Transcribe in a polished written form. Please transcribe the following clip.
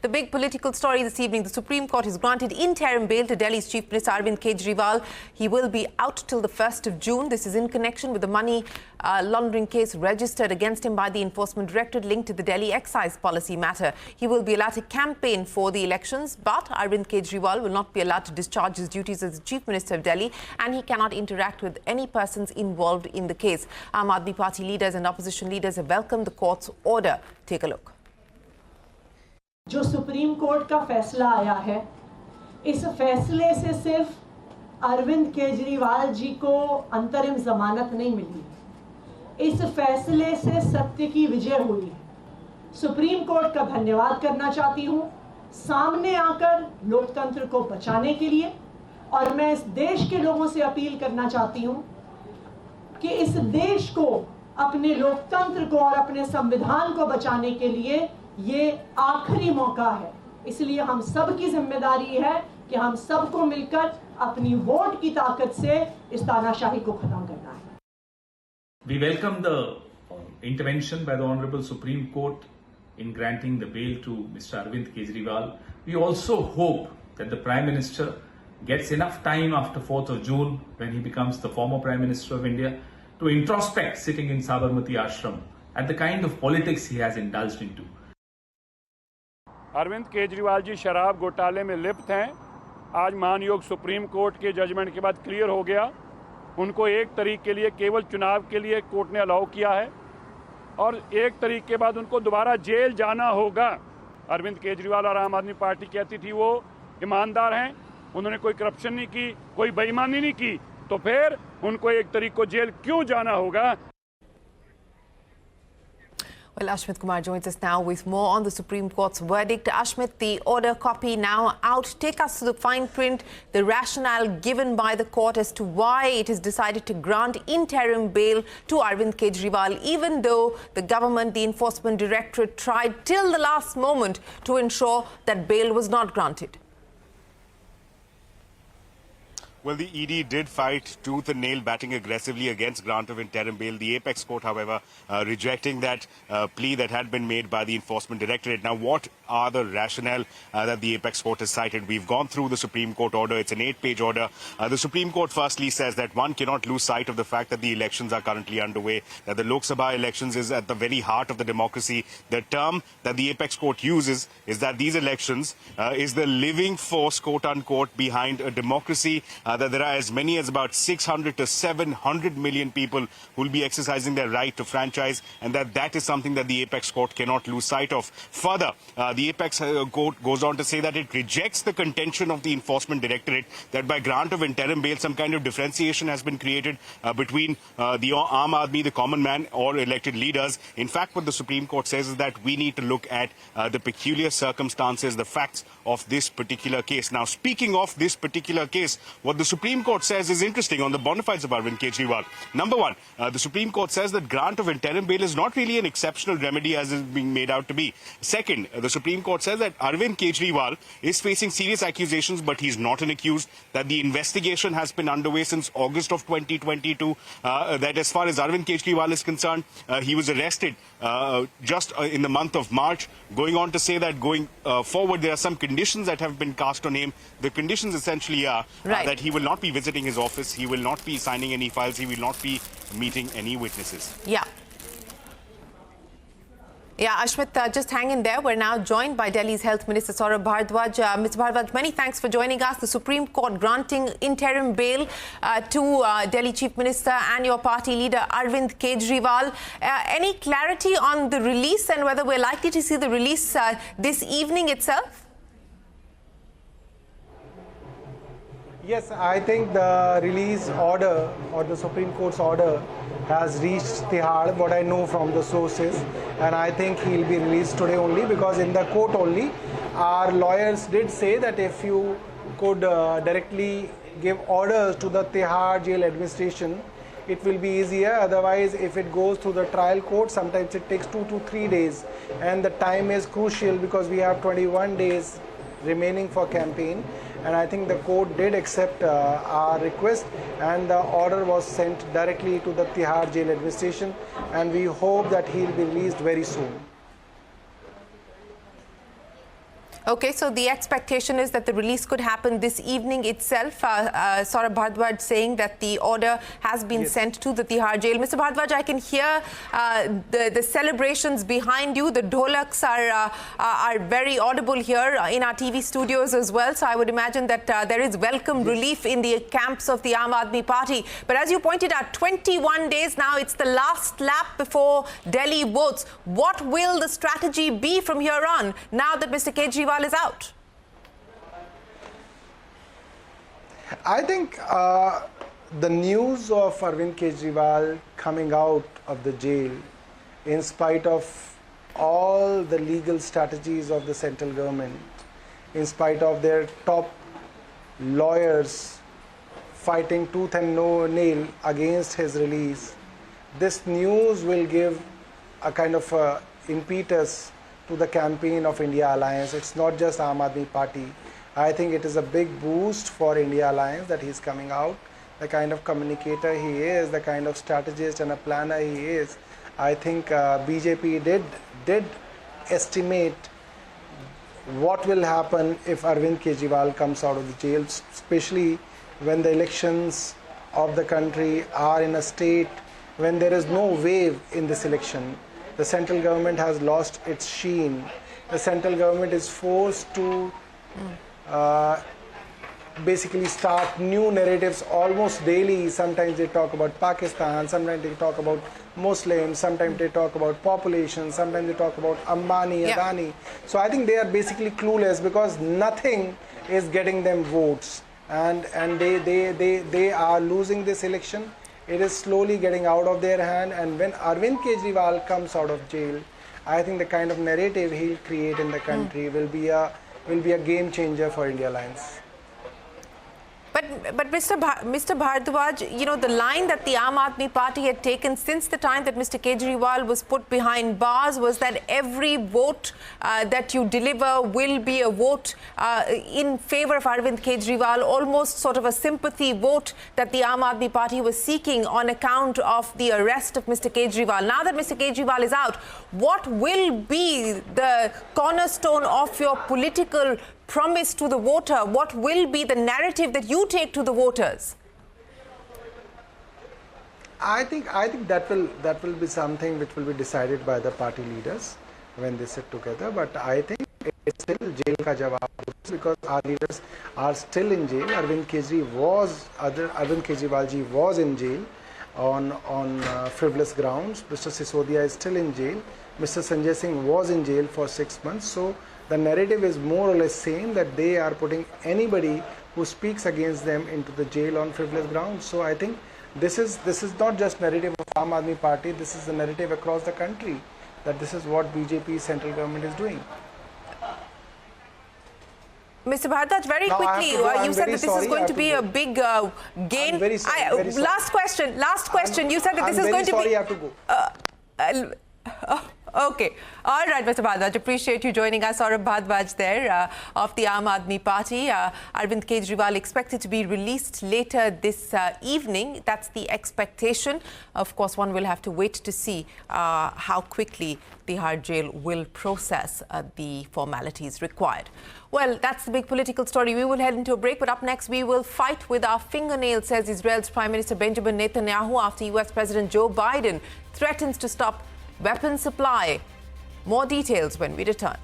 The big political story this evening, the Supreme Court has granted interim bail to Delhi's Chief Minister Arvind Kejriwal. He will be out till the 1st of June. This is in connection with the money laundering case registered against him by the Enforcement Directorate linked to the Delhi excise policy matter. He will be allowed to campaign for the elections, but Arvind Kejriwal will not be allowed to discharge his duties as the Chief Minister of Delhi, and he cannot interact with any persons involved in the case. Aam Aadmi Party leaders and opposition leaders have welcomed the court's order. Take a look. जो supreme court का फैसला आया है, इस फैसले से सिर्फ अरविंद केजरीवाल जी को अंतरिम जमानत नहीं मिली, इस फैसले से सत्य की विजय हुई है। सुप्रीम कोर्ट का धन्यवाद करना चाहती हूं सामने आकर लोकतंत्र को बचाने के लिए, और मैं इस देश के लोगों से अपील करना चाहती हूं कि इस देश को, अपने लोकतंत्र को और अपने संविधान को बचाने के लिए ये आखिरी मौका है। इसलिए हम सब की जिम्मेदारी है कि हम सबको मिलकर अपनी वोट की ताकत से इस तानाशाही को खत्म करना है। We welcome the intervention by the Honorable Supreme Court in granting the bail to Mr. Arvind Kejriwal. We also hope that the Prime Minister gets enough time after 4th of June, when he becomes the former Prime Minister of India, to introspect sitting in Sabarmati Ashram at the kind of politics he has indulged into. Arvind Kejriwal ji शराब घोटाले में लिप्त हैं। आज मानयोग supreme court के judgement के बाद clear हो गया, उनको 1 तारीख के लिए केवल चुनाव के लिए कोर्ट ने अलाउ किया है, और 1 तारीख के बाद उनको दोबारा जेल जाना होगा। अरविंद केजरीवाल और आम आदमी पार्टी कहती थी वो ईमानदार हैं, उन्होंने कोई करप्शन नहीं की, कोई बेईमानी नहीं की, तो फिर उनको 1 तारीख को जेल क्यों जाना होगा? Well, Ashmit Kumar joins us now with more on the Supreme Court's verdict. Ashmit, the order copy now out. Take us to the fine print, the rationale given by the court as to why it has decided to grant interim bail to Arvind Kejriwal, even though the government, the Enforcement Directorate, tried till the last moment to ensure that bail was not granted. Well, the ED did fight tooth and nail, batting aggressively against grant of interim bail. The apex court, however, rejecting that plea that had been made by the Enforcement Directorate. Now, what are the rationale that the apex court has cited? We've gone through the Supreme Court order. It's an 8-page order. The Supreme Court firstly says that one cannot lose sight of the fact that the elections are currently underway, that the Lok Sabha elections is at the very heart of the democracy. The term that the apex court uses is that these elections is the living force, quote-unquote, behind a democracy. That there are as many as about 600 to 700 million people who will be exercising their right to franchise, and that is something that the apex court cannot lose sight of. Further, the apex court goes on to say that it rejects the contention of the Enforcement Directorate that by grant of interim bail some kind of differentiation has been created between the Aam Aadmi, the common man, or elected leaders. In fact, what the Supreme Court says is that we need to look at the peculiar circumstances, the facts of this particular case. Now, speaking of this particular case, what the Supreme Court says is interesting on the bona fides of Arvind Kejriwal. Number one, the Supreme Court says that grant of interim bail is not really an exceptional remedy as is being made out to be. Second, the Supreme Court says that Arvind Kejriwal is facing serious accusations, but he's not an accused, that the investigation has been underway since August of 2022, that as far as Arvind Kejriwal is concerned, he was arrested just in the month of March, going on to say that going forward there are some conditions that have been cast on him. The conditions essentially are that he will not be visiting his office, he will not be signing any files, he will not be meeting any witnesses. Yeah, Ashmit, just hang in there. We're now joined by Delhi's Health Minister Saurabh Bhardwaj. Mr. Bhardwaj, many thanks for joining us. The Supreme Court granting interim bail to Delhi Chief Minister and your party leader Arvind Kejriwal. Any clarity on the release and whether we're likely to see the release this evening itself? Yes, I think the release order or the Supreme Court's order has reached Tihar, what I know from the sources, and I think he'll be released today only, because in the court only our lawyers did say that if you could directly give orders to the Tihar jail administration, it will be easier. Otherwise, if it goes through the trial court, sometimes it takes 2 to 3 days, and the time is crucial because we have 21 days remaining for campaign. And I think the court did accept our request, and the order was sent directly to the Tihar jail administration, and we hope that he'll be released very soon. Okay, so the expectation is that the release could happen this evening itself. Saurabh Bhardwaj saying that the order has been sent to the Tihar jail. Mr. Bhardwaj, I can hear the celebrations behind you. The dholaks are very audible here in our TV studios as well. So I would imagine that there is welcome relief in the camps of the Aam Aadmi Party. But as you pointed out, 21 days now, it's the last lap before Delhi votes. What will the strategy be from here on now that Mr. Kejriwal is out? I think the news of Arvind Kejriwal coming out of the jail, in spite of all the legal strategies of the central government, in spite of their top lawyers fighting tooth and nail against his release, this news will give a kind of impetus to the campaign of India Alliance. It's not just Aam Aadmi Party. I think it is a big boost for India Alliance that he's coming out. The kind of communicator he is, the kind of strategist and a planner he is. I think BJP did estimate what will happen if Arvind Kejriwal comes out of the jail, especially when the elections of the country are in a state when there is no wave in this election. The central government has lost its sheen. The central government is forced to basically start new narratives almost daily. Sometimes they talk about Pakistan, sometimes they talk about Muslims, sometimes they talk about population, sometimes they talk about Ambani, Adani. So I think they are basically clueless because nothing is getting them votes, and they are losing this election. It is slowly getting out of their hand, and when Arvind Kejriwal comes out of jail, I think the kind of narrative he'll create in the country will be a game changer for India Alliance. But Mr. Bhardwaj, you know, the line that the Aam Aadmi Party had taken since the time that Mr. Kejriwal was put behind bars was that every vote that you deliver will be a vote in favor of Arvind Kejriwal, almost sort of a sympathy vote that the Aam Aadmi Party was seeking on account of the arrest of Mr. Kejriwal. Now that Mr. Kejriwal is out, what will be the cornerstone of your political promise to the voter? What will be the narrative that you take to the voters? I think that will be something which will be decided by the party leaders when they sit together. But I think it's still jail ka jawab, because our leaders are still in jail. Arvind Kejriwal ji was in jail on frivolous grounds. Mr. Sisodia is still in jail. Mr. Sanjay Singh was in jail for 6 months. So the narrative is more or less same, that they are putting anybody who speaks against them into the jail on frivolous grounds. So I think this is not just narrative of Aam Aadmi Party. This is the narrative across the country, that this is what BJP central government is doing. Mr. Bhardwaj, very quickly, you said that this is going to be a big gain. I'm very sorry. Last question. You said that this is going to be... I have to go. Okay. All right, Mr. Bhardwaj, appreciate you joining us. Saurabh Bhardwaj there of the Aam Aadmi Party. Arvind Kejriwal expected to be released later this evening. That's the expectation. Of course, one will have to wait to see how quickly Tihar jail will process the formalities required. Well, that's the big political story. We will head into a break, but up next we will fight with our fingernails, says Israel's Prime Minister Benjamin Netanyahu after US President Joe Biden threatens to stop weapons supply. More details when we return.